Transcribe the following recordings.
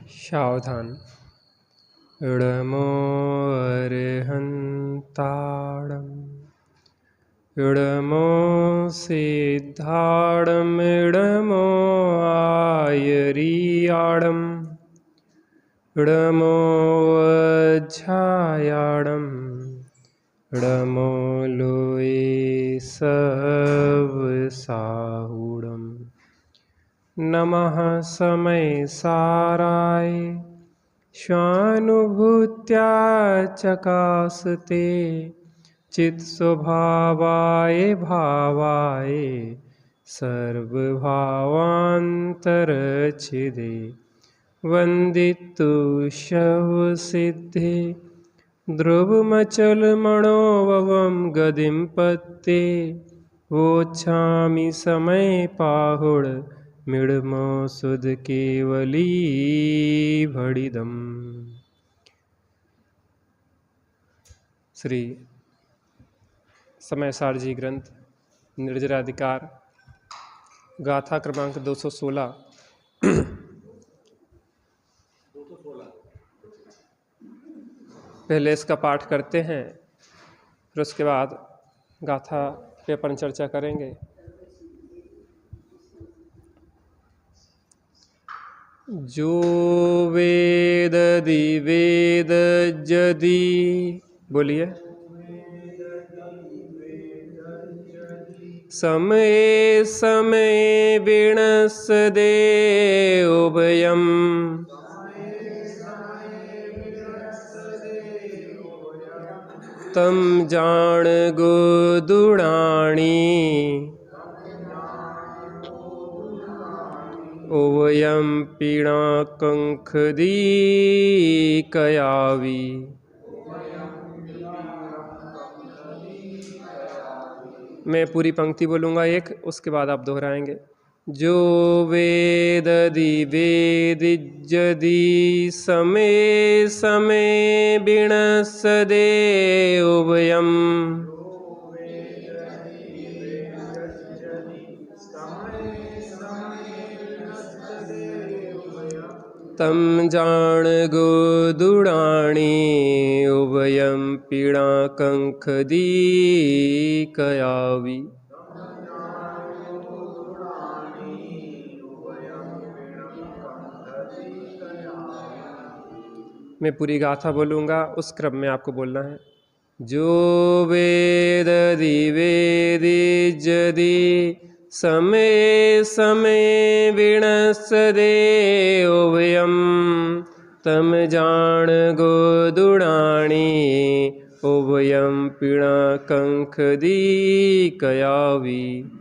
सावधान। इडमो अर्हन्ताडम् इडमो सिद्धाडम् इडमो आयरियाडम् इडमो वज्झायाडम् इडमो लोये सवसाहुडम्। नमः समय साराय स्वानुभूत्या चकासते चित् स्वभावाय भावाय सर्वभावान्तरच्छिदे वन्दितु शवसिद्धे ध्रुवमचलमणोभवं गदिं पत्ते वोच्छामि समय पाहुड मिडमो सुध केवली भड़िदम। श्री समय सारजी ग्रंथ निर्जराधिकार गाथा क्रमांक 216। पहले इसका पाठ करते हैं, फिर उसके बाद गाथा पे अपन चर्चा करेंगे। जो वेद दिवेद जदि, बोलिए, समय समय विणसदे उभयम तम जान गोदुणाणी ओवयम पीड़ा कंखदी कयावी। मैं पूरी पंक्ति बोलूँगा एक, उसके बाद आप दोहराएंगे। जो वेद दिवेद जदि समय समय विणसदे उभयम तम जान गोदुडाणी उभयम पीड़ा कंखदी कयावी। मैं पूरी गाथा बोलूँगा, उस क्रम में आपको बोलना है। जो वेद दिवेद जदि समय समय विणसदे उभयम तम जान गोदुडाणी उभयम पीड़ा कंखदी कयावी।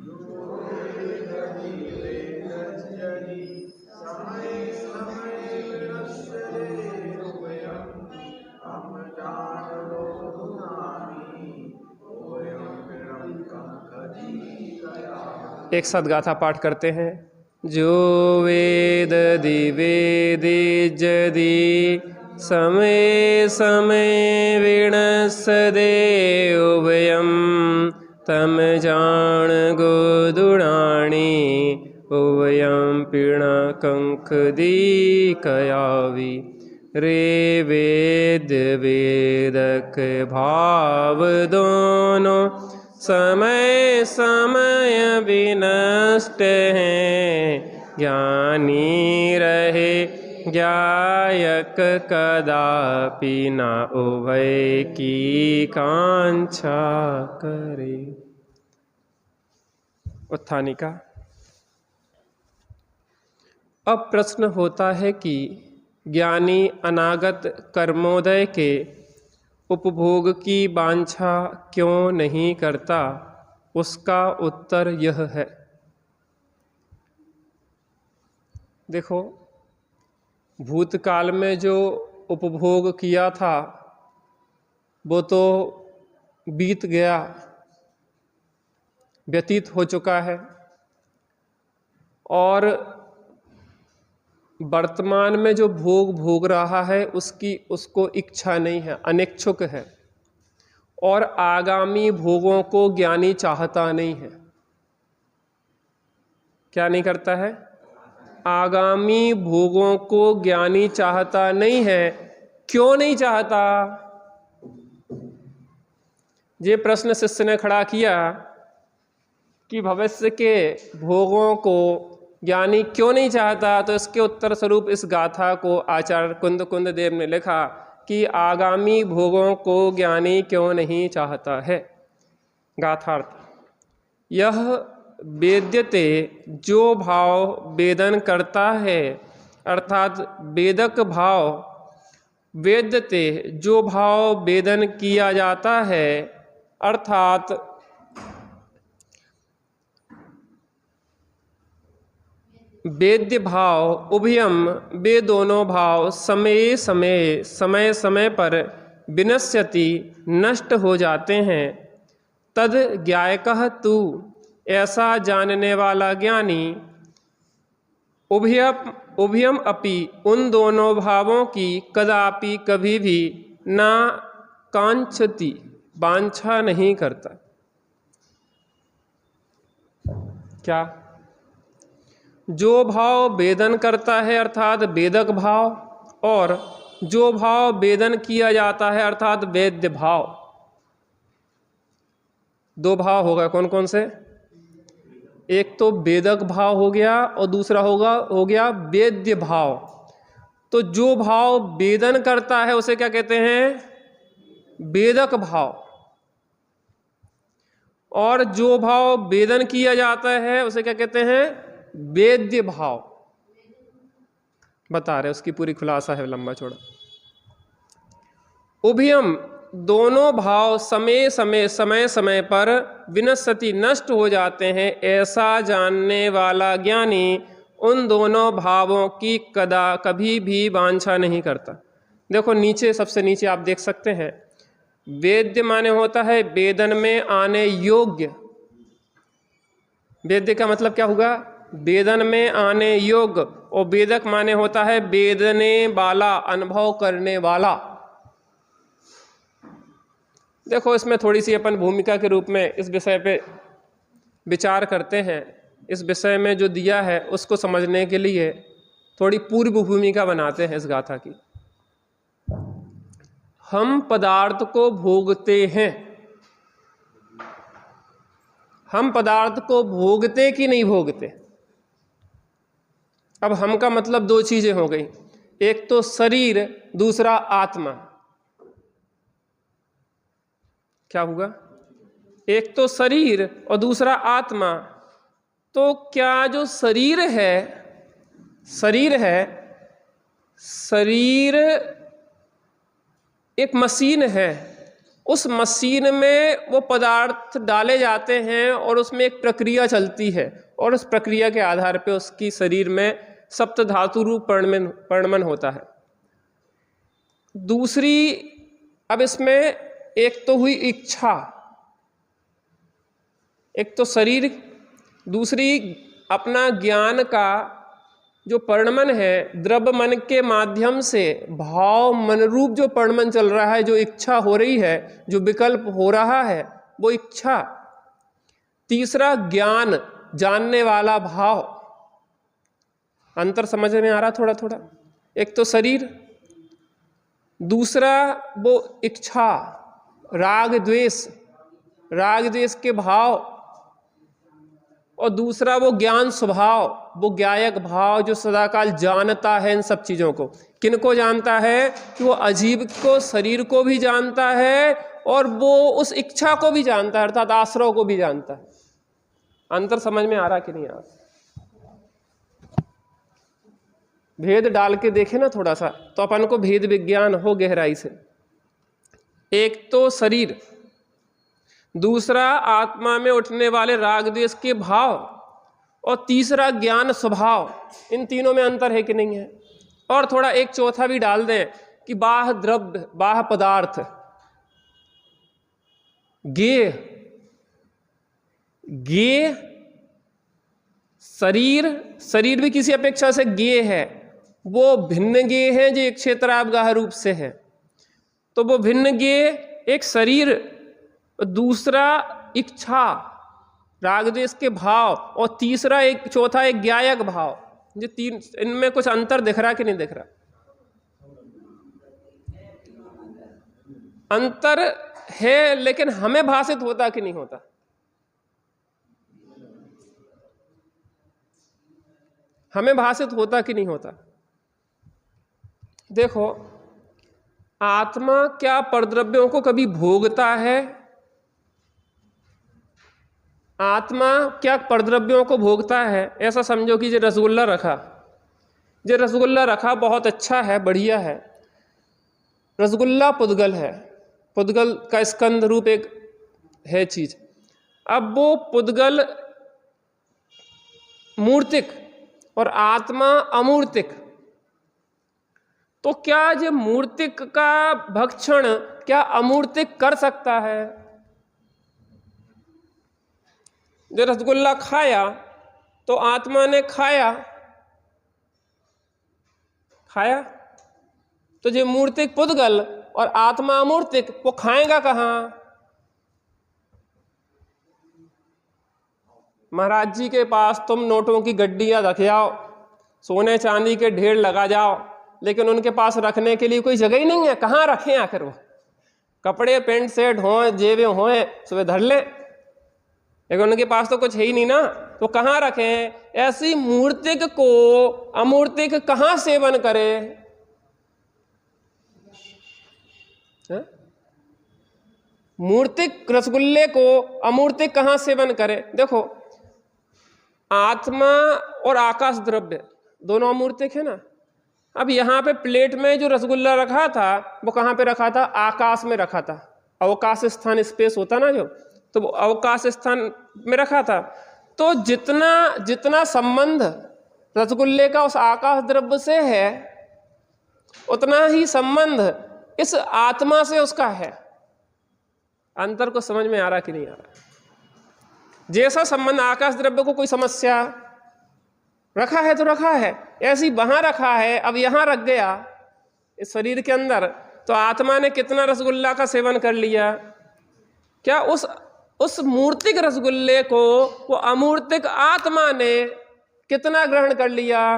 एक साथ गाथा पाठ करते हैं। जो वेद दिवेद जदि समय समय विणसदे उभयम तम जान गोदुडाणी उभयम पीड़ा कंखदी कयावी। रे वेद वेदक भाव दोनों समय समय विनष्ट हैं। ज्ञानी रहे ज्ञायक कदापि न उभय की कांक्षा करे। उत्थानिका। अब प्रश्न होता है कि ज्ञानी अनागत कर्मोदय के उपभोग की वांछा क्यों नहीं करता? उसका उत्तर यह है। देखो, भूतकाल में जो उपभोग किया था वो तो बीत गया, व्यतीत हो चुका है, और वर्तमान में जो भोग भोग रहा है उसको इच्छा नहीं है, अनिच्छुक है, और आगामी भोगों को ज्ञानी चाहता नहीं है। क्या नहीं करता है? आगामी भोगों को ज्ञानी चाहता नहीं है। क्यों नहीं चाहता? ये प्रश्न शिष्य ने खड़ा किया कि भविष्य के भोगों को ज्ञानी क्यों नहीं चाहता। तो इसके उत्तर स्वरूप इस गाथा को आचार्य कुंद देव ने लिखा कि आगामी भोगों को ज्ञानी क्यों नहीं चाहता है। गाथार्थ: यह वेद्यते जो भाव वेदन करता है, अर्थात वेदक भाव, वेद्यते जो भाव वेदन किया जाता है, अर्थात वेद्य भाव, उभयम वे दोनों भाव समय समय पर विनश्यति नष्ट हो जाते हैं। तद ज्ञायकः तू ऐसा जानने वाला ज्ञानी उभयम अपि उन दोनों भावों की कदापि कभी भी ना कांक्षति वांछा नहीं करता। क्या? जो भाव वेदन करता है अर्थात वेदक भाव, और जो भाव वेदन किया जाता है अर्थात वेद्य भाव। दो भाव होगा, कौन कौन से? एक तो वेदक भाव हो गया और दूसरा हो गया वेद्य भाव। तो जो भाव वेदन करता है उसे क्या कहते हैं? वेदक भाव। और जो भाव वेदन किया जाता है उसे क्या कहते हैं? वेद्य भाव। बता रहे, उसकी पूरी खुलासा है, लंबा चौड़ा। उभयम दोनों भाव समय समय पर विनश्यति नष्ट हो जाते हैं, ऐसा जानने वाला ज्ञानी उन दोनों भावों की कभी भी वांछा नहीं करता। देखो नीचे, सबसे नीचे आप देख सकते हैं, वेद्य माने होता है वेदन में आने योग्य। वेद्य का मतलब क्या होगा? वेदन में आने योग्य। और वेदक माने होता है वेदने वाला, अनुभव करने वाला। देखो इसमें थोड़ी सी अपन भूमिका के रूप में इस विषय पे विचार करते हैं। इस विषय में जो दिया है उसको समझने के लिए थोड़ी पूर्व भूमिका बनाते हैं इस गाथा की। हम पदार्थ को भोगते हैं। हम पदार्थ को भोगते कि नहीं भोगते? अब हम का मतलब दो चीजें हो गई, एक तो शरीर, दूसरा आत्मा। क्या होगा? एक तो शरीर और दूसरा आत्मा। तो क्या जो शरीर है, शरीर एक मशीन है। उस मशीन में वो पदार्थ डाले जाते हैं और उसमें एक प्रक्रिया चलती है, और उस प्रक्रिया के आधार पे उसकी शरीर में सप्त धातु रूप परिणमन होता है। दूसरी, अब इसमें एक तो हुई इच्छा, एक तो शरीर, दूसरी अपना ज्ञान का जो परिणमन है, द्रव्य मन के माध्यम से भाव मन रूप जो परिणमन चल रहा है, जो इच्छा हो रही है, जो विकल्प हो रहा है, वो इच्छा। तीसरा ज्ञान, जानने वाला भाव। अंतर समझ में आ रहा थोड़ा थोड़ा? एक तो शरीर, दूसरा वो इच्छा, राग द्वेष के भाव, और दूसरा वो ज्ञान स्वभाव, वो ज्ञायक भाव जो सदाकाल जानता है इन सब चीज़ों को। किनको जानता है? कि वो अजीब को, शरीर को भी जानता है और वो उस इच्छा को भी जानता है, अर्थात आश्रव को भी जानता है। अंतर समझ में आ रहा कि नहीं आ रहा? भेद डाल के देखे ना थोड़ा सा, तो अपन को भेद विज्ञान हो गहराई से। एक तो शरीर, दूसरा आत्मा में उठने वाले राग द्वेष के भाव, और तीसरा ज्ञान स्वभाव। इन तीनों में अंतर है कि नहीं है? और थोड़ा एक चौथा भी डाल दें कि बाह्य द्रव्य, बाह्य पदार्थ, गेय शरीर भी किसी अपेक्षा से गेय है। वो भिन्न गेय है जो एक क्षेत्रावगाह रूप से है। तो वो भिन्न गेय एक शरीर, दूसरा इच्छा, राग द्वेष के भाव, और तीसरा चौथा एक ज्ञायक भाव। ये तीन, इनमें कुछ अंतर दिख रहा कि नहीं दिख रहा? अंतर है, लेकिन हमें भाषित होता कि नहीं होता? हमें भाषित होता कि नहीं होता? देखो, आत्मा क्या परद्रव्यों को कभी भोगता है? आत्मा क्या परद्रव्यों को भोगता है? ऐसा समझो कि ये रसगुल्ला रखा, ये रसगुल्ला रखा, बहुत अच्छा है, बढ़िया है। रसगुल्ला पुद्गल है, पुद्गल का स्कंद रूप एक है चीज। अब वो पुद्गल मूर्तिक और आत्मा अमूर्तिक, तो क्या ये मूर्तिक का भक्षण क्या अमूर्तिक कर सकता है? जो रसगुल्ला खाया तो आत्मा ने खाया, खाया तो ये मूर्तिक पुद्गल और आत्मा अमूर्तिक, वो खाएगा कहाँ? महाराज जी के पास तुम नोटों की गड्डियां रख जाओ, सोने चांदी के ढेर लगा जाओ, लेकिन उनके पास रखने के लिए कोई जगह ही नहीं है। कहाँ रखें आखिर? वो कपड़े पेंट सेट हों, जेबें हों, सुबह धर लें, लेकिन उनके पास तो कुछ है ही नहीं ना, तो कहाँ रखें? ऐसी मूर्तिक को अमूर्तिक कहाँ सेवन करे? मूर्तिक रसगुल्ले को अमूर्तिक कहाँ सेवन करे? देखो, आत्मा और आकाश द्रव्य दोनों अमूर्तिक है ना। अब यहाँ पे प्लेट में जो रसगुल्ला रखा था वो कहाँ पे रखा था? आकाश में रखा था। अवकाश स्थान, स्पेस होता ना जो, तो वो अवकाश स्थान में रखा था। तो जितना जितना संबंध रसगुल्ले का उस आकाश द्रव्य से है, उतना ही संबंध इस आत्मा से उसका है। अंतर को समझ में आ रहा कि नहीं आ रहा? जैसा संबंध आकाश द्रव्य को कोई समस्या, रखा है तो रखा है, ऐसी वहां रखा है, अब यहां रख गया इस शरीर के अंदर, तो आत्मा ने कितना रसगुल्ला का सेवन कर लिया? क्या उस मूर्तिक रसगुल्ले को वो अमूर्तिक आत्मा ने कितना ग्रहण कर लिया?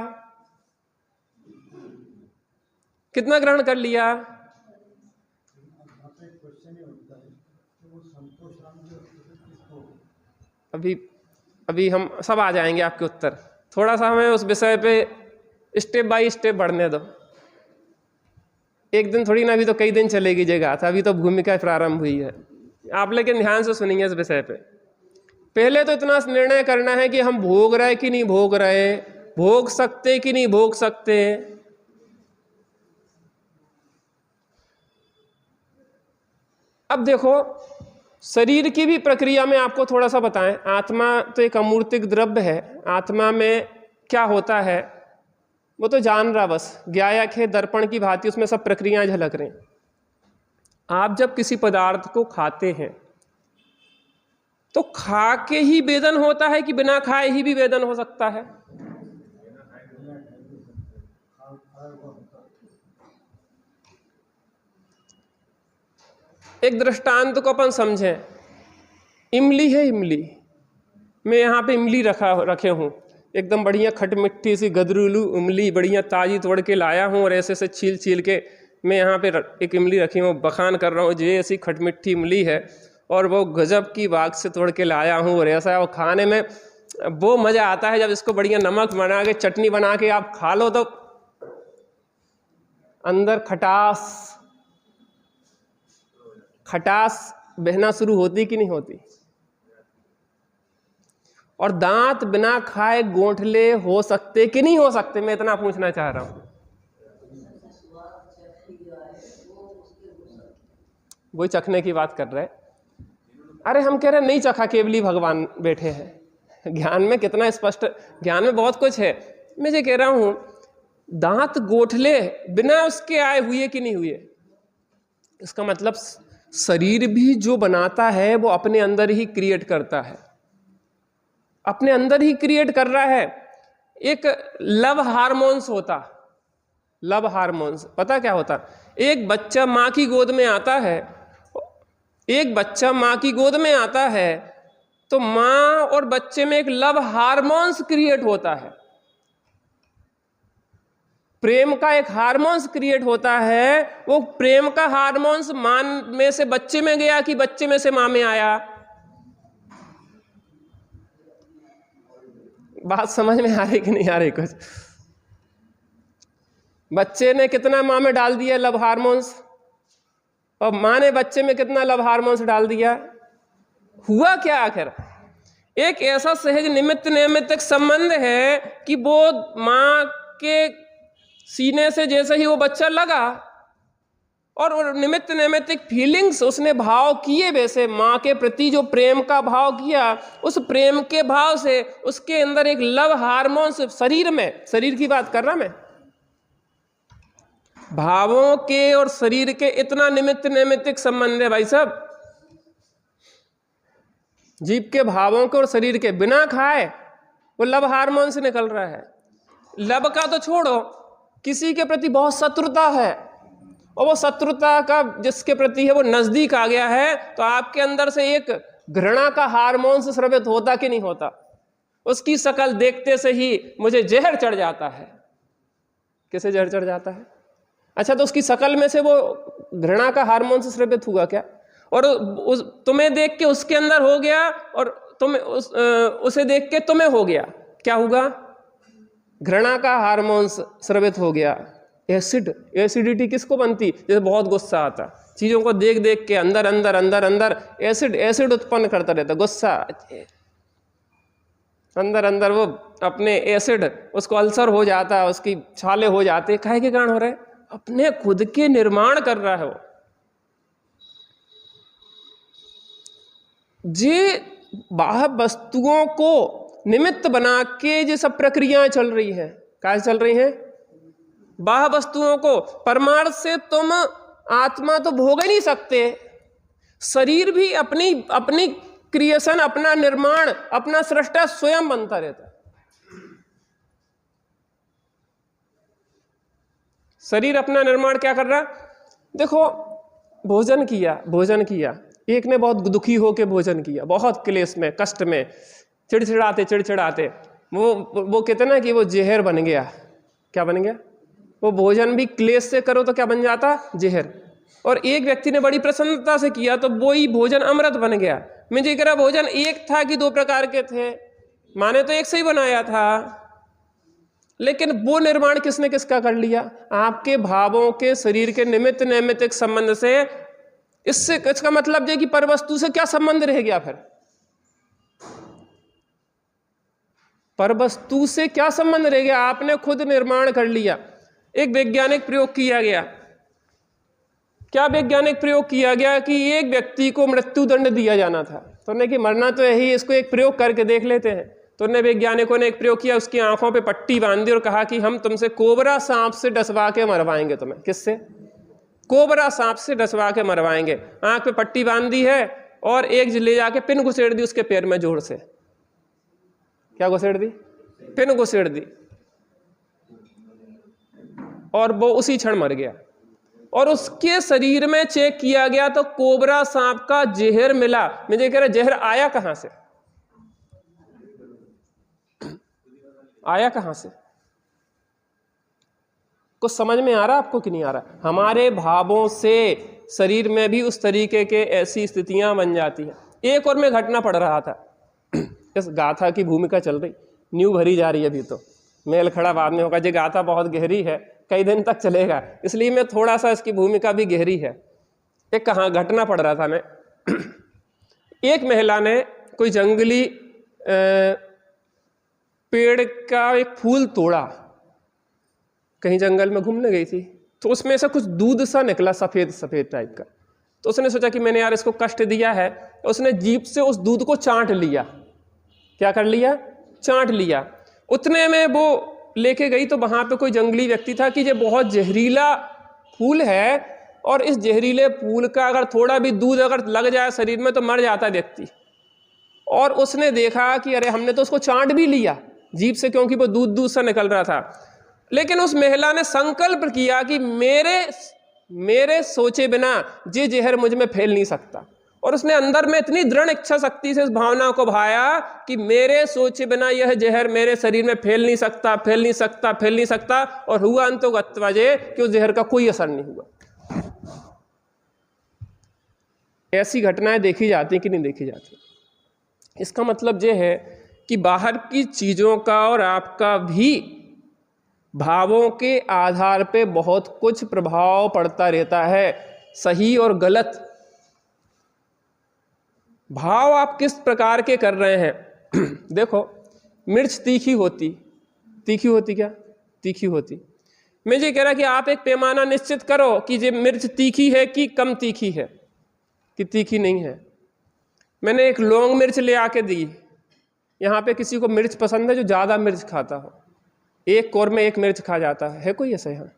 कितना ग्रहण कर लिया? अभी हम सब आ जाएंगे आपके उत्तर। थोड़ा सा हमें उस विषय पे स्टेप बाय स्टेप बढ़ने दो। एक दिन थोड़ी ना, अभी तो कई दिन चलेगी ये गाथा, अभी तो भूमिका प्रारंभ हुई है। आप लेकिन ध्यान से सुनिए इस विषय पे। पहले तो इतना निर्णय करना है कि हम भोग रहे कि नहीं भोग रहे, भोग सकते कि नहीं भोग सकते। अब देखो, शरीर की भी प्रक्रिया में आपको थोड़ा सा बताएं। आत्मा तो एक अमूर्तिक द्रव्य है, आत्मा में क्या होता है वो तो जान रहा, बस ज्ञायक है, दर्पण की भांति उसमें सब प्रक्रियाएं झलक रही। आप जब किसी पदार्थ को खाते हैं तो खा के ही वेदन होता है कि बिना खाए ही भी वेदन हो सकता है? एक दृष्टांत को अपन समझें। इमली है, इमली, मैं यहाँ पे इमली रखे हूँ, एकदम बढ़िया खटमिट्ठी सी गदरूलू इमली, बढ़िया ताजी तोड़ के लाया हूँ और ऐसे से छील छील के मैं यहाँ पे एक इमली रखी हूँ, बखान कर रहा हूँ ये ऐसी खटमिट्ठी इमली है और वो गजब की बाग से तोड़ के लाया हूँ और ऐसा है। और खाने में वो मज़ा आता है जब इसको बढ़िया नमक बना के, चटनी बना के आप खा लो तो अंदर खटास बहना शुरू होती कि नहीं होती? और दांत बिना खाए गोंठले हो सकते कि नहीं हो सकते? मैं इतना पूछना चाह रहा हूं। वही चखने की बात कर रहे। अरे हम कह रहे नहीं चखा, केवली भगवान बैठे हैं। ज्ञान में कितना स्पष्ट, ज्ञान में बहुत कुछ है। मैं ये कह रहा हूं, दांत गोठले बिना उसके आए हुए कि नहीं हुए? इसका मतलब शरीर भी जो बनाता है वो अपने अंदर ही क्रिएट करता है, अपने अंदर ही क्रिएट कर रहा है। एक लव हार्मोन्स होता, लव हार्मोन्स पता क्या होता? एक बच्चा माँ की गोद में आता है, एक बच्चा माँ की गोद में आता है तो माँ और बच्चे में एक लव हार्मोन्स क्रिएट होता है। प्रेम का एक हार्मोन्स क्रिएट होता है, वो प्रेम का हार्मोन्स मां में से बच्चे में गया कि बच्चे में से मां में आया? बात समझ में आ रही कि नहीं आ रही? कुछ बच्चे ने कितना मां में डाल दिया लव हार्मोन्स, और मां ने बच्चे में कितना लव हार्मोन्स डाल दिया? हुआ क्या आखिर? एक ऐसा सहज निमित्त नैमित्तिक संबंध है कि वो मां के सीने से जैसे ही वो बच्चा लगा और निमित्त नैमित्तिक फीलिंग्स उसने भाव किए, वैसे मां के प्रति जो प्रेम का भाव किया, उस प्रेम के भाव से उसके अंदर एक लव हार्मोन्स शरीर में, शरीर की बात कर रहा मैं, भावों के और शरीर के इतना निमित्त नैमित्तिक संबंध है भाई साहब। जीव के भावों के और शरीर के बिना खाए वो लव हार्मोन से निकल रहा है। लव का तो छोड़ो, किसी के प्रति बहुत शत्रुता है और वो शत्रुता का जिसके प्रति है वो नजदीक आ गया है, तो आपके अंदर से एक घृणा का हार्मोन से स्रावित होता कि नहीं होता? उसकी शक्ल देखते से ही मुझे जहर चढ़ जाता है। किसे जहर चढ़ जाता है? अच्छा, तो उसकी शक्ल में से वो घृणा का हार्मोन से स्रावित हुआ क्या? और तुम्हें देख के उसके अंदर हो गया और उसे देख के तुम्हें हो गया, क्या होगा? घृणा का हार्मोन स्रावित हो गया। एसिडिटी किसको बनती? जैसे बहुत गुस्सा आता, चीजों को देख देख के अंदर अंदर अंदर अंदर एसिड उत्पन्न करता रहता, गुस्सा अंदर अंदर वो अपने एसिड, उसको अल्सर हो जाता, उसकी छाले हो जाते। काहे के कारण हो रहा है? अपने खुद के निर्माण कर रहा है वो। जे बाह्य वस्तुओं को निमित्त बना के ये सब प्रक्रियाएं चल रही हैं। क्या चल रही हैं? बाह्य वस्तुओं को, परमार्थ से तुम आत्मा तो भोग ही नहीं सकते। शरीर भी अपनी क्रिएशन, अपना निर्माण, अपना सृष्टा स्वयं बनता रहता है। शरीर अपना निर्माण क्या कर रहा? देखो, भोजन किया, एक ने बहुत दुखी होकर भोजन किया, बहुत क्लेश में, कष्ट में, चिड़चिड़ाते वो कहते ना कि वो जहर बन गया। क्या बन गया? वो भोजन भी क्लेश से करो तो क्या बन जाता? जहर। और एक व्यक्ति ने बड़ी प्रसन्नता से किया तो वो ही भोजन अमृत बन गया। मैं जी कह रहा, भोजन एक था कि दो प्रकार के थे? माने तो एक से ही बनाया था, लेकिन वो निर्माण किसने किसका कर लिया? आपके भावों के, शरीर के निमित्त नैमित्तिक संबंध से। इसका मतलब है कि परवस्तु से क्या संबंध रह गया फिर? परवस्तु से क्या संबंध रह गया? आपने खुद निर्माण कर लिया। एक वैज्ञानिक प्रयोग किया गया। क्या वैज्ञानिक प्रयोग किया गया कि एक व्यक्ति को मृत्यु दंड दिया जाना था, तो उन्होंने कि मरना तो यही, इसको एक प्रयोग करके देख लेते हैं। तो उन्हें वैज्ञानिकों ने एक प्रयोग किया, उसकी आंखों पे पट्टी बांधी और कहा कि हम तुमसे कोबरा सांप से डसवा के मरवाएंगे तुम्हें। किससे? कोबरा सांप से डसवा के मरवाएंगे। आंख पे पट्टी बांधी है और एक ले जाके पिन घुसेड़ दी उसके पैर में जोर से। क्या घुसेड़ दी? पिन घुसेड़ दी, और वो उसी क्षण मर गया। और उसके शरीर में चेक किया गया तो कोबरा सांप का जहर मिला। मुझे कह रहा, जहर आया कहां से? आया कहां से? कुछ समझ में आ रहा आपको कि नहीं आ रहा? हमारे भावों से शरीर में भी उस तरीके के ऐसी स्थितियां बन जाती हैं। एक और मैं घटना पढ़ रहा था, इस गाथा की भूमिका चल रही, न्यू भरी जा रही है अभी, तो मेल खड़ा बाद में होगा। ये गाथा बहुत गहरी है, कई दिन तक चलेगा, इसलिए मैं थोड़ा सा इसकी भूमिका भी गहरी है। एक कहाँ घटना पढ़ रहा था मैं। एक महिला ने कोई जंगली पेड़ का एक फूल तोड़ा, कहीं जंगल में घूमने गई थी, तो उसमें से कुछ दूध सा निकला, सफेद सफेद टाइप का। तो उसने सोचा कि मैंने यार इसको कष्ट दिया है, उसने जीभ से उस दूध को चाट लिया। क्या कर लिया? चाट लिया। उतने में वो लेके गई तो वहां पे कोई जंगली व्यक्ति था कि ये बहुत जहरीला फूल है और इस जहरीले फूल का अगर थोड़ा भी दूध अगर लग जाए शरीर में तो मर जाता है व्यक्ति। और उसने देखा कि अरे हमने तो उसको चाट भी लिया जीभ से, क्योंकि वो दूध दूध सा निकल रहा था, लेकिन उस महिला ने संकल्प किया कि मेरे सोचे बिना ये जहर मुझ में फैल नहीं सकता। और उसने अंदर में इतनी दृढ़ इच्छा शक्ति से इस भावना को भाया कि मेरे सोचे बिना यह जहर मेरे शरीर में फैल नहीं सकता, फैल नहीं सकता, फैल नहीं सकता, और हुआ अंतो गत्वाजे कि उस जहर का कोई असर नहीं हुआ। ऐसी घटनाएं देखी जाती कि नहीं देखी जाती? इसका मतलब यह है कि बाहर की चीजों का और आपका भी भावों के आधार पे बहुत कुछ प्रभाव पड़ता रहता है, सही और गलत। भाव आप किस प्रकार के कर रहे हैं। देखो, मिर्च तीखी होती क्या? तीखी होती। मैं ये कह रहा कि आप एक पैमाना निश्चित करो कि ये मिर्च तीखी है कि कम तीखी है, कि तीखी नहीं है। मैंने एक लौंग मिर्च ले आके दी, यहाँ पे किसी को मिर्च पसंद है जो ज़्यादा मिर्च खाता हो, एक कौर में एक मिर्च खा जाता है कोई ऐसा यहाँ?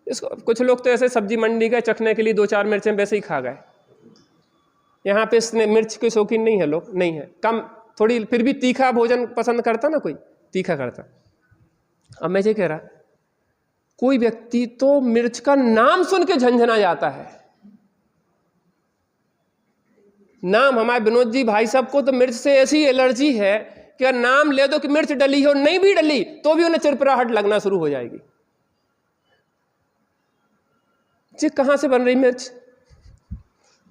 इसको कुछ लोग तो ऐसे सब्जी मंडी गए चखने के लिए 2-4 मिर्चें वैसे ही खा गए। यहाँ पे इसने मिर्च के शौकीन नहीं है लोग, नहीं है, कम थोड़ी, फिर भी तीखा भोजन पसंद करता ना, कोई तीखा करता। अब मैं ये कह रहा, कोई व्यक्ति तो मिर्च का नाम सुन के झंझना जाता है। नाम, हमारे विनोद जी भाई साहब को तो मिर्च से ऐसी एलर्जी है कि अगर नाम ले दो कि मिर्च डली है और नहीं भी डली तो भी उन्हें चिरपराहट लगना शुरू हो जाएगी। जी कहां से बन रही मिर्च?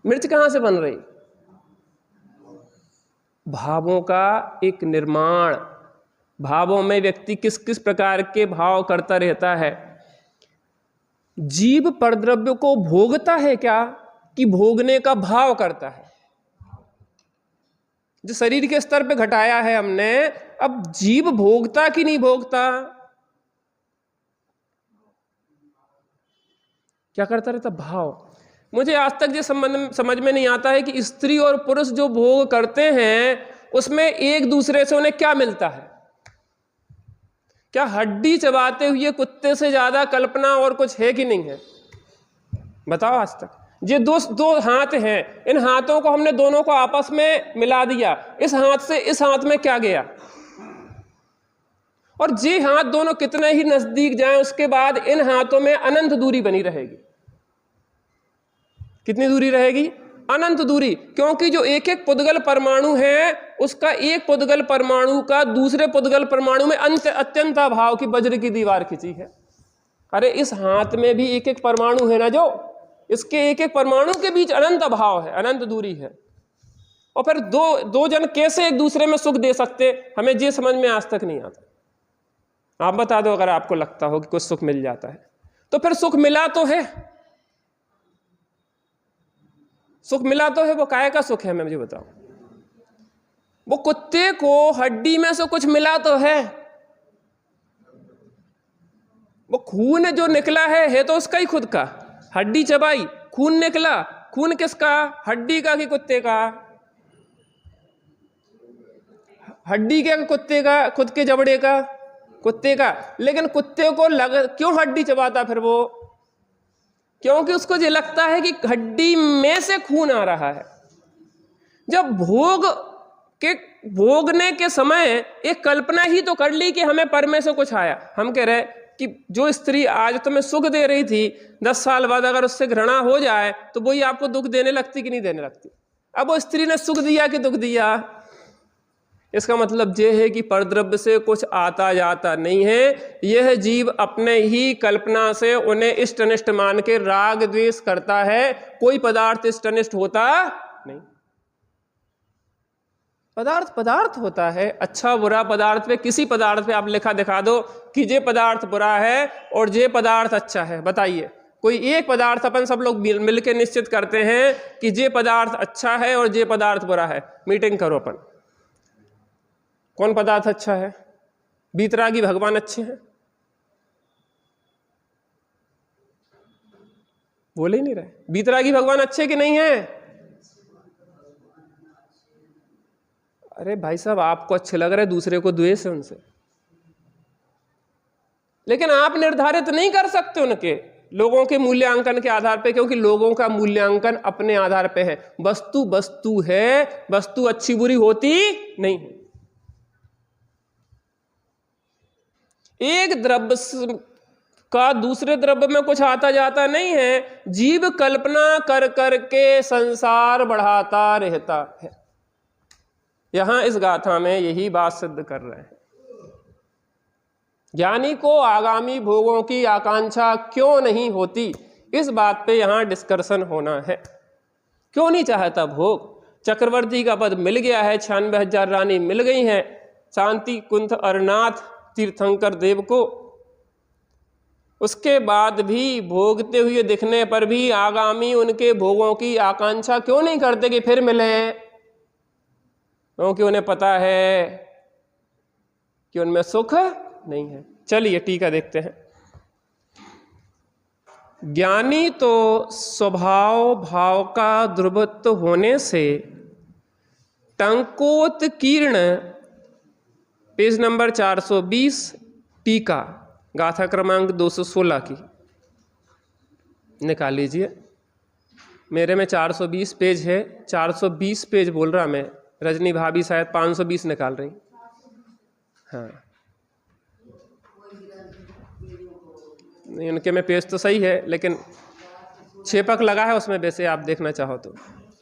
मिर्च कहां से बन रही? भावों का एक निर्माण, भावों में व्यक्ति किस किस प्रकार के भाव करता रहता है। जीव परद्रव्य को भोगता है क्या, कि भोगने का भाव करता है? जो शरीर के स्तर पे घटाया है हमने, अब जीव भोगता कि नहीं भोगता? क्या करता रहता? भाव। मुझे आज तक ये समझ में नहीं आता है कि स्त्री और पुरुष जो भोग करते हैं उसमें एक दूसरे से उन्हें क्या मिलता है। क्या हड्डी चबाते हुए कुत्ते से ज्यादा कल्पना और कुछ है कि नहीं है? बताओ आज तक। ये दो हाथ हैं, इन हाथों को हमने दोनों को आपस में मिला दिया, इस हाथ से इस हाथ में क्या गया? और जे हाथ दोनों कितने ही नजदीक जाएं उसके बाद इन हाथों में अनंत दूरी बनी रहेगी। कितनी दूरी रहेगी? अनंत दूरी। क्योंकि जो एक एक पुद्गल परमाणु है उसका एक पुद्गल परमाणु का दूसरे पुद्गल परमाणु में अत्यंत अभाव की वज्र की दीवार खिंची है। अरे इस हाथ में भी एक एक परमाणु है ना, जो इसके एक एक परमाणु के बीच अनंत अभाव है, अनंत दूरी है। और फिर दो जन कैसे एक दूसरे में सुख दे सकते, हमें ये समझ में आज तक नहीं आता। आप बता दो अगर आपको लगता हो कि कुछ सुख मिल जाता है तो फिर सुख मिला तो है, सुख मिला तो है, वो काहे का सुख है? मैं मुझे बताओ। वो कुत्ते को हड्डी में से कुछ मिला तो है, वो खून जो निकला है तो उसका ही खुद का। हड्डी चबाई, खून निकला, खून किसका? हड्डी का कि कुत्ते का? हड्डी के कुत्ते का? खुद के जबड़े का? कुत्ते का। लेकिन कुत्ते को क्यों हड्डी चबाता फिर वो? क्योंकि उसको ये लगता है कि हड्डी में से खून आ रहा है। जब भोगने के समय एक कल्पना ही तो कर ली कि हमें पर में से कुछ आया। हम कह रहे कि जो स्त्री आज तुम्हें सुख दे रही थी 10 साल बाद अगर उससे घृणा हो जाए तो वही आपको दुख देने लगती कि नहीं देने लगती? अब वो स्त्री ने सुख दिया कि दुख दिया? इसका मतलब यह है कि परद्रव्य से कुछ आता जाता नहीं है। यह जीव अपने ही कल्पना से उन्हें इष्ट अनिष्ट मान के राग द्वेष करता है। कोई पदार्थ इष्ट अनिष्ट होता नहीं। पदार्थ होता है। अच्छा बुरा पदार्थ पे, किसी पदार्थ पे आप लिखा दिखा दो कि ये पदार्थ बुरा है और ये पदार्थ अच्छा है, बताइए। कोई एक पदार्थ अपन सब लोग मिलकर निश्चित करते हैं कि ये पदार्थ अच्छा है और ये पदार्थ बुरा है। मीटिंग करो अपन, कौन पदार्थ अच्छा है? बीतरागी भगवान अच्छे हैं? बोले ही नहीं रहे। बीतरागी भगवान अच्छे कि नहीं है? अरे भाई साहब, आपको अच्छे लग रहे, दूसरे को द्वेष है उनसे। लेकिन आप निर्धारित नहीं कर सकते उनके लोगों के मूल्यांकन के आधार पे, क्योंकि लोगों का मूल्यांकन अपने आधार पे है। वस्तु वस्तु है, वस्तु अच्छी बुरी होती नहीं है। एक द्रव्य का दूसरे द्रव्य में कुछ आता जाता नहीं है, जीव कल्पना कर करके संसार बढ़ाता रहता है। यहां इस गाथा में यही बात सिद्ध कर रहे हैं। ज्ञानी को आगामी भोगों की आकांक्षा क्यों नहीं होती, इस बात पे यहां डिस्कशन होना है। क्यों नहीं चाहता भोग? चक्रवर्ती का पद मिल गया है, 96,000 रानी मिल गई हैं शांति कुंथ अरनाथ तीर्थंकर देव को, उसके बाद भी भोगते हुए दिखने पर भी आगामी उनके भोगों की आकांक्षा क्यों नहीं करते कि फिर मिले? क्योंकि उन्हें पता है कि उनमें सुख नहीं है। चलिए टीका देखते हैं। ज्ञानी तो स्वभाव भाव का ध्रुवत्व होने से टंकोत्कीर्ण, पेज नंबर 420, टीका गाथा क्रमांक 216 की निकाल लीजिए। मेरे में 420 पेज है, 420 पेज बोल रहा मैं, रजनी भाभी शायद 520 निकाल रही। हाँ नहीं, उनके में पेज तो सही है लेकिन छेपक लगा है उसमें, वैसे आप देखना चाहो तो।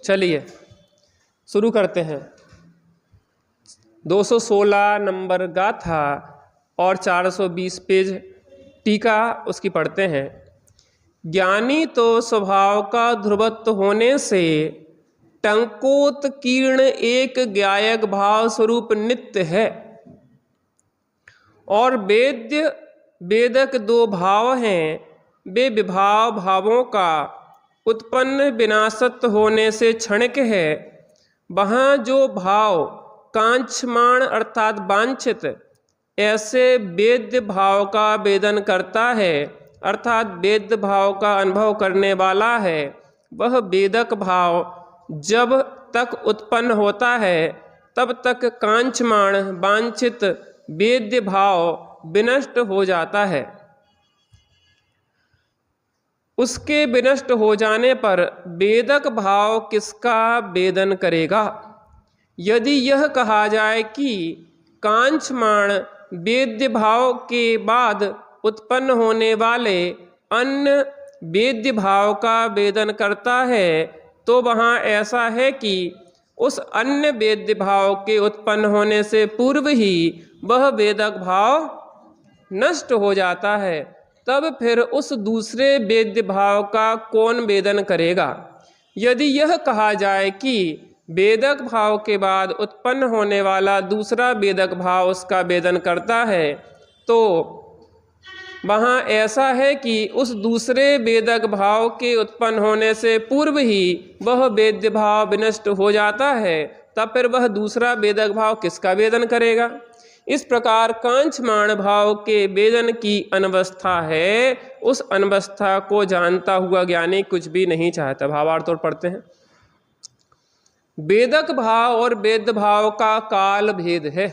चलिए शुरू करते हैं। 216 नंबर गाथा और 420 पेज टीका उसकी पढ़ते हैं। ज्ञानी तो स्वभाव का ध्रुवत्व होने से टंकोत्कीर्ण एक ज्ञायक भाव स्वरूप नित्य है, और वेद्य वेदक दो भाव हैं, वे विभाव भावों का उत्पन्न विनाशत्व होने से क्षणिक है। वहाँ जो भाव कांक्षमाण अर्थात वांछित ऐसे वेद्य भाव का वेदन करता है, अर्थात वेद्य भाव का अनुभव करने वाला है, वह वेदक भाव जब तक उत्पन्न होता है तब तक कांक्षमाण वांछित वेद्य भाव विनष्ट हो जाता है। उसके विनष्ट हो जाने पर वेदक भाव किसका वेदन करेगा? यदि यह कहा जाए कि कांक्षमाण वेद्य भाव के बाद उत्पन्न होने वाले अन्य वेद्य भाव का वेदन करता है, तो वहाँ ऐसा है कि उस अन्य वेद्य भाव के उत्पन्न होने से पूर्व ही वह वेदक भाव नष्ट हो जाता है। तब फिर उस दूसरे वेद्य भाव का कौन वेदन करेगा? यदि यह कहा जाए कि वेदक भाव के बाद उत्पन्न होने वाला दूसरा वेदक भाव उसका वेदन करता है, तो वहाँ ऐसा है कि उस दूसरे वेदक भाव के उत्पन्न होने से पूर्व ही वह वेद्य भाव विनष्ट हो जाता है। तब फिर वह दूसरा वेदक भाव किसका वेदन करेगा? इस प्रकार कांक्षमाण भाव के वेदन की अनवस्था है, उस अनवस्था को जानता हुआ ज्ञानी कुछ भी नहीं चाहता। भावार्थ और पढ़ते हैं। वेदक भाव और वेद्य भाव का काल भेद है।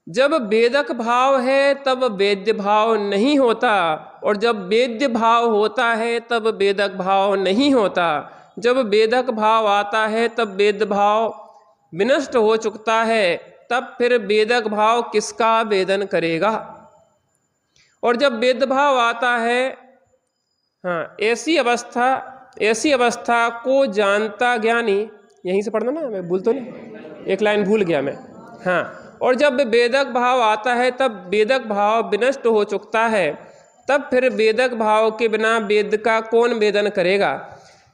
जब वेदक भाव है तब वेद्य भाव नहीं होता, और जब वेद्य भाव होता है तब वेदक भाव नहीं होता। जब वेदक भाव आता है तब वेद्य भाव विनष्ट हो चुकता है, तब फिर वेदक भाव किसका वेदन करेगा? और जब वेद्य भाव आता है, हाँ, ऐसी अवस्था को जानता ज्ञानी, यहीं से पढ़ना ना, मैं भूल तो नहीं, एक लाइन भूल गया मैं। हाँ, और जब वेदक भाव आता है तब वेदक भाव विनष्ट हो चुकता है, तब फिर वेदक भाव के बिना वेद का कौन वेदन करेगा?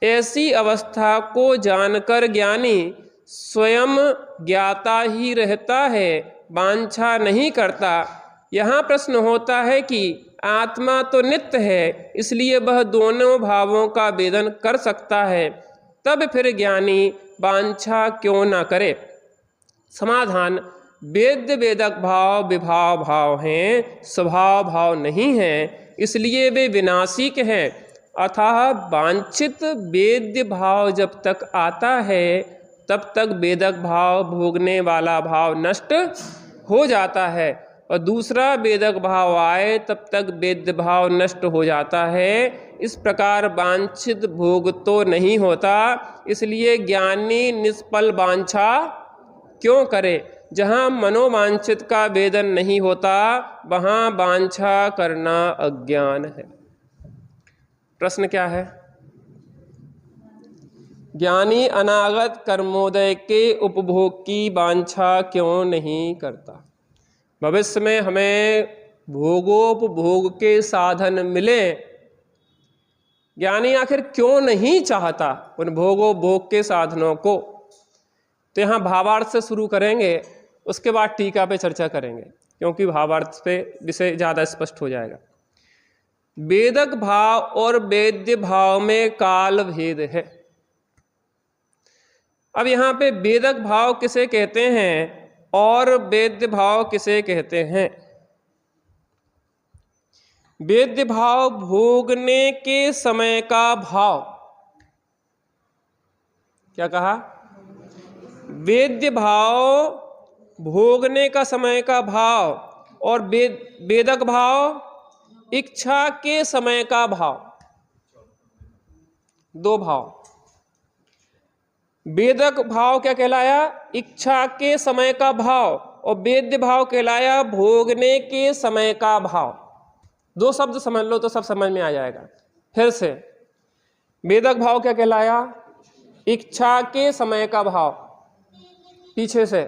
ऐसी अवस्था को जानकर ज्ञानी स्वयं ज्ञाता ही रहता है, वांछा नहीं करता। यहाँ प्रश्न होता है कि आत्मा तो नित्य है, इसलिए वह दोनों भावों का वेदन कर सकता है, तब फिर ज्ञानी वांछा क्यों ना करे? समाधान, वेद्य वेदक भाव विभाव भाव हैं, स्वभाव भाव नहीं हैं, इसलिए वे विनाशिक हैं। अतः वांछित वेद्य भाव जब तक आता है तब तक वेदक भाव भोगने वाला भाव नष्ट हो जाता है, और दूसरा वेदक भाव आए तब तक वेद्य भाव नष्ट हो जाता है। इस प्रकार वांछित भोग तो नहीं होता, इसलिए ज्ञानी निष्फल वांछा क्यों करे? जहाँ मनोवांछित का वेदन नहीं होता वहाँ वांछा करना अज्ञान है। प्रश्न क्या है? ज्ञानी अनागत कर्मोदय के उपभोग की वांछा क्यों नहीं करता? भविष्य में हमें भोगोपभोग के साधन मिले, ज्ञानी आखिर क्यों नहीं चाहता उन भोगोपभोग के साधनों को? तो यहाँ भावार्थ से शुरू करेंगे, उसके बाद टीका पे चर्चा करेंगे, क्योंकि भावार्थ पे विषय ज़्यादा स्पष्ट हो जाएगा। वेदक भाव और वेद्य भाव में काल भेद है। अब यहाँ पे वेदक भाव किसे कहते हैं और वेद्य भाव किसे कहते हैं? वेद्य भाव भोगने के समय का भाव। क्या कहा? वेद्य भाव भोगने का समय का भाव और वेदक भाव इच्छा के समय का भाव। दो भाव। वेदक भाव क्या कहलाया? इच्छा के समय का भाव, और वेद्य भाव कहलाया भोगने के समय का भाव। दो शब्द समझ लो तो सब समझ में आ जाएगा। फिर से, वेदक भाव क्या कहलाया? इच्छा के समय का भाव। पीछे से,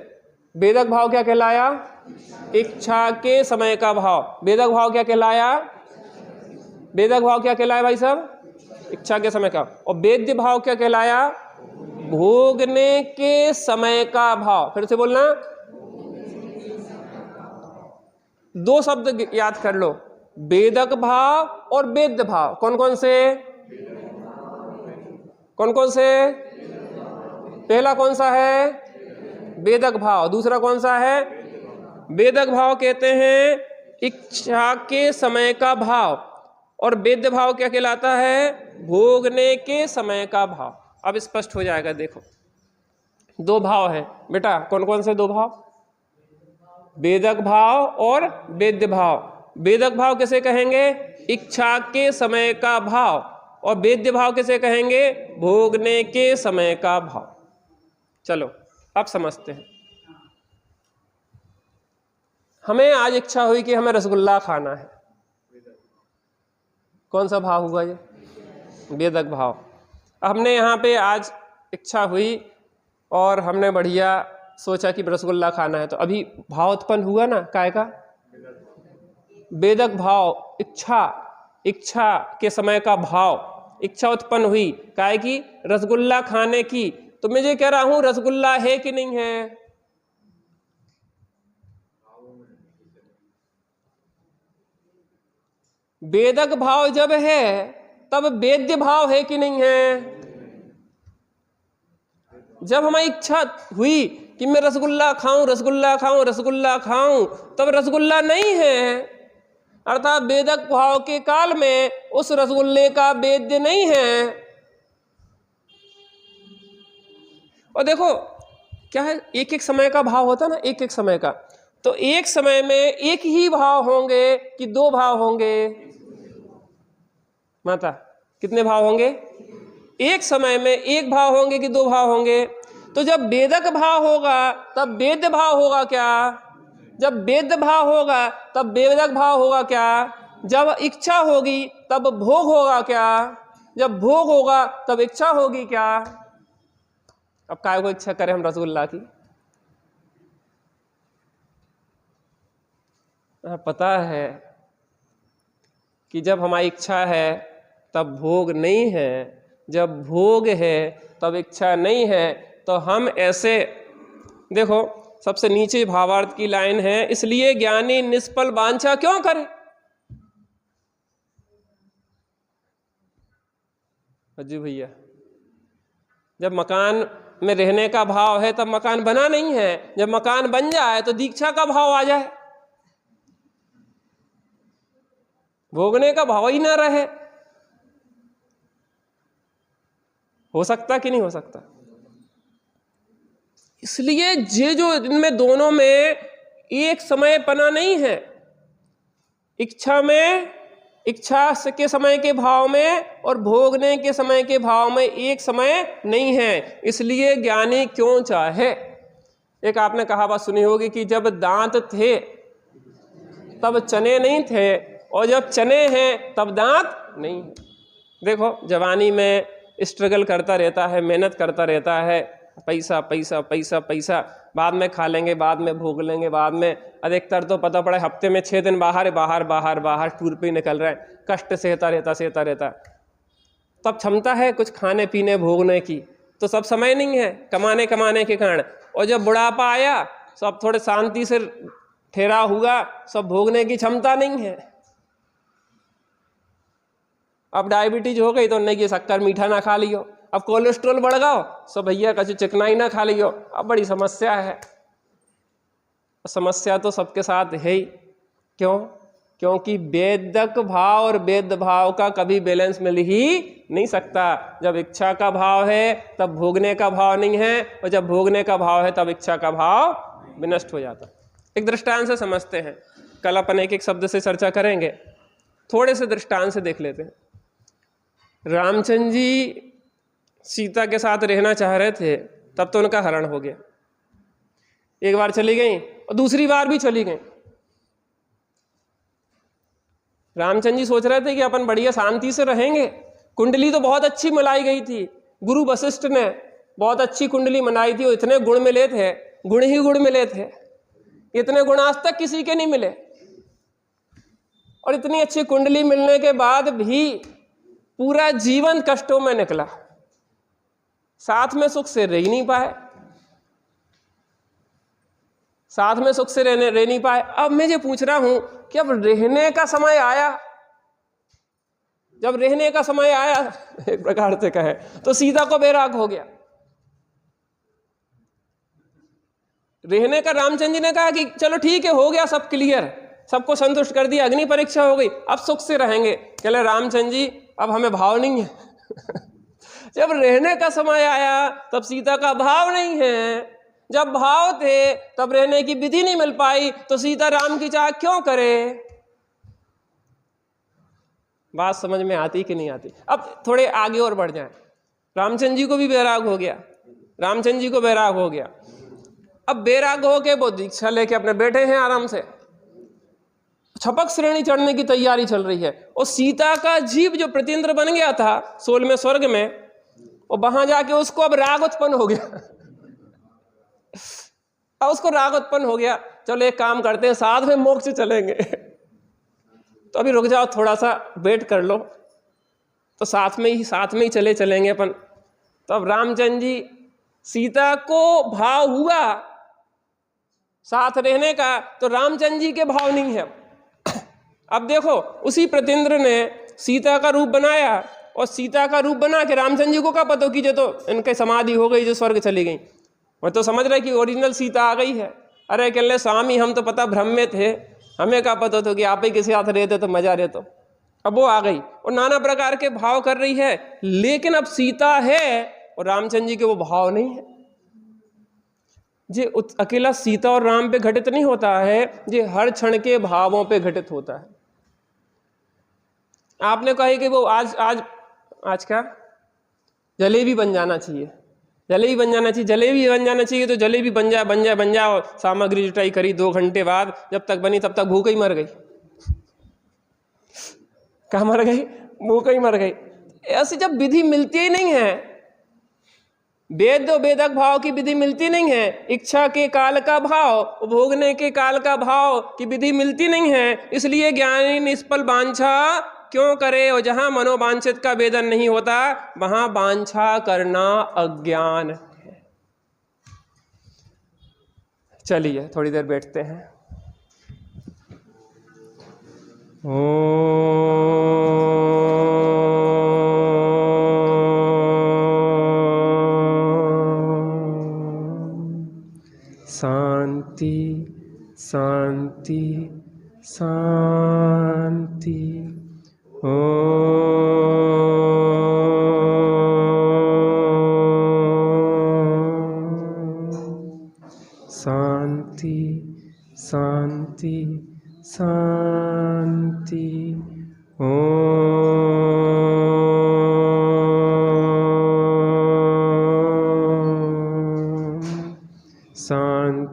वेदक भाव क्या कहलाया? इच्छा के समय का भाव। वेदक भाव क्या कहलाया? वेदक भाव क्या कहलाया भाई साहब? इच्छा के समय का। और वेद्य भाव क्या कहलाया? भोगने के समय का भाव। फिर से बोलना, दो शब्द याद कर लो, वेदक भाव और वेद्य भाव। कौन कौन से? कौन कौन से? पहला कौन सा है? वेदक भाव। दूसरा कौन सा है? वेदक भाव कहते हैं इच्छा के समय का भाव, और वेद्य भाव क्या कहलाता है? भोगने के समय का भाव। अब स्पष्ट हो जाएगा। देखो, दो भाव है बेटा। कौन कौन से दो भाव? वेदक भाव और वेद्य भाव। वेदक भाव किसे कहेंगे? इच्छा के समय का भाव। और वेद्य भाव किसे कहेंगे? भोगने के समय का भाव। चलो अब समझते हैं। हमें आज इच्छा हुई कि हमें रसगुल्ला खाना है। कौन सा भाव हुआ ये? वेदक भाव। हमने यहाँ पे आज इच्छा हुई और हमने बढ़िया सोचा कि रसगुल्ला खाना है, तो अभी भाव उत्पन्न हुआ ना, काय का? वेदक भाव। इच्छा के समय का भाव, इच्छा उत्पन्न हुई काय की? रसगुल्ला खाने की। तो मैं ये कह रहा हूं रसगुल्ला है कि नहीं है? वेदक भाव जब है तब वेद्य भाव है कि नहीं है? जब हमारी इच्छा हुई कि मैं रसगुल्ला खाऊं, रसगुल्ला खाऊं, रसगुल्ला खाऊं, तब रसगुल्ला नहीं है, अर्थात वेदक भाव के काल में उस रसगुल्ले का वेद्य नहीं है। और देखो क्या है, एक एक समय का भाव होता ना, एक एक समय का। तो एक समय में एक ही भाव होंगे कि दो भाव होंगे? माता, कितने भाव होंगे? एक समय में एक भाव होंगे कि दो भाव होंगे? तो जब वेदक भाव होगा तब वेद्य भाव होगा क्या? जब वेद्य भाव होगा तब वेदक भाव होगा क्या? जब इच्छा होगी तब भोग होगा क्या? जब भोग होगा तब इच्छा होगी क्या? अब काय को इच्छा करें हम रसगुल्ला की? पता है कि जब हमारी इच्छा है तब भोग नहीं है, जब भोग है तब इच्छा नहीं है। तो हम ऐसे देखो, सबसे नीचे भावार्थ की लाइन है, इसलिए ज्ञानी निष्फल वांछा क्यों करे? अजी भैया, जब मकान में रहने का भाव है तब मकान बना नहीं है, जब मकान बन जाए तो दीक्षा का भाव आ जाए, भोगने का भाव ही ना रहे। हो सकता कि नहीं हो सकता? इसलिए ये जो इनमें दोनों में एक समय पना नहीं है। इच्छा में, इच्छा के समय के भाव में और भोगने के समय के भाव में एक समय नहीं है। इसलिए ज्ञानी क्यों चाहे, एक आपने कहावत सुनी होगी कि जब दांत थे तब चने नहीं थे, और जब चने हैं तब दांत नहीं है। देखो जवानी में स्ट्रगल करता रहता है, मेहनत करता रहता है, पैसा पैसा पैसा पैसा, बाद में खा लेंगे, बाद में भोग लेंगे, बाद में अधिकतर तो पता पड़ा हफ्ते में 6 दिन बाहर बाहर बाहर बाहर टूर पे निकल रहे हैं, कष्ट सहता रहता। तब क्षमता है कुछ खाने पीने भोगने की, तो सब समय नहीं है कमाने के कारण। और जब बुढ़ापा आया सब थोड़े शांति से ठहरा हुआ, सब भोगने की क्षमता नहीं है। अब डायबिटीज हो गई तो नहीं कि शक्कर मीठा ना खा लियो, अब कोलेस्ट्रॉल बढ़ गया सो भैया कछु चिकनाई ना खा लियो, अब बड़ी समस्या है। समस्या तो सबके साथ है ही। क्यों? क्योंकि वेदक भाव और वेद भाव का कभी बैलेंस मिल ही नहीं सकता। जब इच्छा का भाव है तब भोगने का भाव नहीं है, और जब भोगने का भाव है तब इच्छा का भाव विनष्ट हो जाता। एक दृष्टांत से समझते हैं, कल अपन एक शब्द से चर्चा करेंगे, थोड़े से दृष्टांत से देख लेते हैं। रामचंद्र जी सीता के साथ रहना चाह रहे थे, तब तो उनका हरण हो गया। एक बार चली गई और दूसरी बार भी चली गई। रामचंद्र जी सोच रहे थे कि अपन बढ़िया शांति से रहेंगे, कुंडली तो बहुत अच्छी मलाई गई थी, गुरु वशिष्ठ ने बहुत अच्छी कुंडली बनाई थी, और इतने गुण मिले थे, गुण ही गुण मिले थे, इतने गुण आज तक किसी के नहीं मिले। और इतनी अच्छी कुंडली मिलने के बाद भी पूरा जीवन कष्टों में निकला, साथ में सुख से रह नहीं पाए, साथ में सुख से रह नहीं पाए। अब मैं ये पूछ रहा हूं कि अब रहने का समय आया, जब रहने का समय आया एक प्रकार से कहे तो सीता को बैराग हो गया। रहने का रामचंद्र जी ने कहा कि चलो ठीक है, हो गया सब क्लियर, सबको संतुष्ट कर दिया, अग्नि परीक्षा हो गई, अब सुख से रहेंगे। कहले रामचंद्र जी अब हमें भाव नहीं है। जब रहने का समय आया तब सीता का भाव नहीं है, जब भाव थे तब रहने की विधि नहीं मिल पाई, तो सीता राम की चाह क्यों करे? बात समझ में आती कि नहीं आती? अब थोड़े आगे और बढ़ जाएं। रामचंद्र जी को भी बैराग हो गया, रामचंद्र जी को बैराग हो गया। अब बैराग हो के वो दीक्षा लेके अपने बैठे हैं आराम से, छपक श्रेणी चढ़ने की तैयारी चल रही है। और सीता का जीव जो प्रतिन्द्र बन गया था 16वें स्वर्ग में, और वहां जाके उसको अब राग उत्पन्न हो गया। अब उसको राग उत्पन्न हो गया, चलो एक काम करते हैं, साथ में मोक्ष चलेंगे। तो अभी रुक जाओ, थोड़ा सा वेट कर लो, तो साथ में ही चलेंगे अपन। तो अब रामचंद्र जी, सीता को भाव हुआ साथ रहने का, तो रामचंद्र जी के भाव नहीं है। अब देखो उसी प्रतिन्द्र ने सीता का रूप बनाया, और सीता का रूप बना के रामचंद्र जी को क्या पता कि जो तो इनके समाधि हो गई, जो स्वर्ग चली गई, वो तो समझ रहे कि ओरिजिनल सीता आ गई है। अरे कह ले स्वामी हम तो पता भ्रम में थे, हमें क्या पता था कि आप ही किसी साथ रहते तो मजा रहता। अब वो आ गई और नाना प्रकार के भाव कर रही है, लेकिन अब सीता है और रामचंद्र जी के वो भाव नहीं है। ये अकेला सीता और राम पे घटित नहीं होता है, ये हर क्षण के भावों पे घटित होता है। आपने कहा कि वो आज क्या जलेबी बन जाना चाहिए, जलेबी बन जाना चाहिए, जलेबी बन जाना चाहिए, तो जलेबी बन जाए और सामग्री जुटाई करी 2 घंटे बाद, जब तक बनी तब तक भूख ही मर गई। कहाँ मर गई? भूख ही मर गई। ऐसी जब विधि मिलती ही नहीं है, वेद और वेदक भाव की विधि मिलती नहीं है, इच्छा के काल का भाव, भोगने के काल का भाव की विधि मिलती नहीं है, इसलिए ज्ञानी निष्फल वांछा क्यों करे? और जहां मनोवांछित का वेदन नहीं होता वहां वांछा करना अज्ञान है। चलिए थोड़ी देर बैठते हैं। शांति शांति शांति। शांति शांति शांति। शांति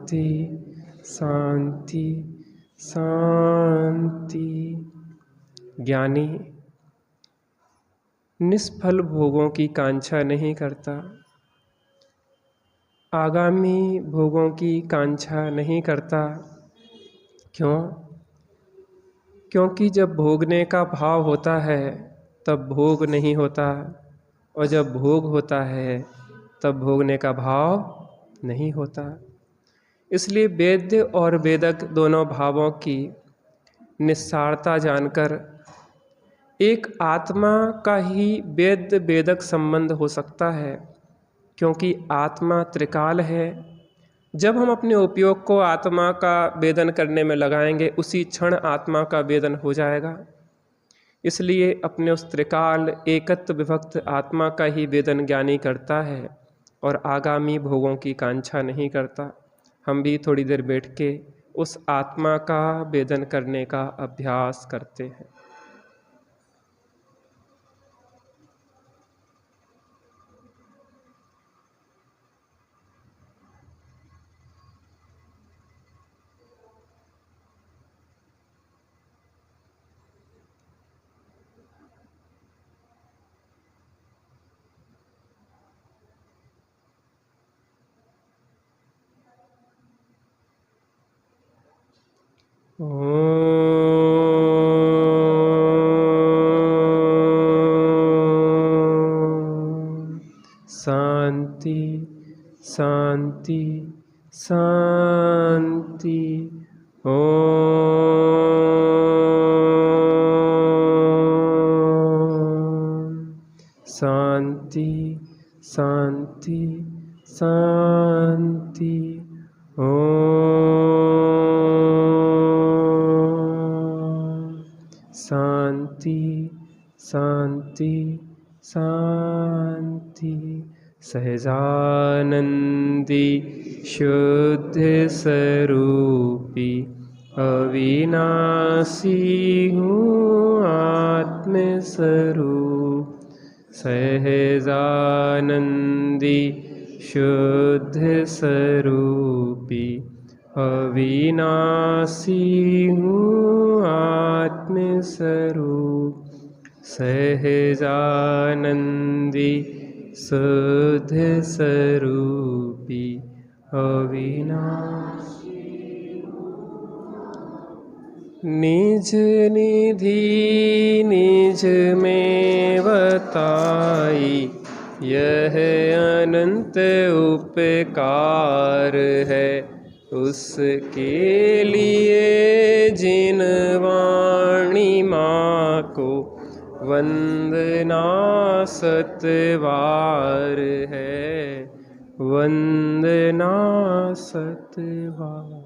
ज्ञानी निष्फल भोगों की कांक्षा नहीं करता, आगामी भोगों की कांक्षा नहीं करता। क्यों? क्योंकि जब भोगने का भाव होता है तब भोग नहीं होता, और जब भोग होता है तब भोगने का भाव नहीं होता। इसलिए वेद्य और वेदक दोनों भावों की निस्सारता जानकर एक आत्मा का ही वेद्य वेदक संबंध हो सकता है, क्योंकि आत्मा त्रिकाल है। जब हम अपने उपयोग को आत्मा का वेदन करने में लगाएंगे उसी क्षण आत्मा का वेदन हो जाएगा। इसलिए अपने उस त्रिकाल एकत्व विभक्त आत्मा का ही वेदन ज्ञानी करता है और आगामी भोगों की कांक्षा नहीं करता। हम भी थोड़ी देर बैठ के उस आत्मा का वेदन करने का अभ्यास करते हैं। शांति शांति शांति। शांति शांति शांति। शांति शांति शांति। सहजानंदी शुद्ध स्वरूपी अविनाशी हूँ आत्मस्वरूप। सहजानंदी शुद्ध स्वरूपी अविनाशी हूँ आत्मस्वरूप। सहजानंदी शुद्ध स्वरूपी अविनाशी। निज निधि निज में बताई, यह अनंत उपकार है उसके लिए जिन वाणी माँ को वंदना सतवार है, वंदना सतवार।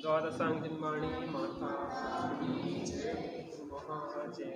द्वादशांग जन्माणी माता की जय, महाजय।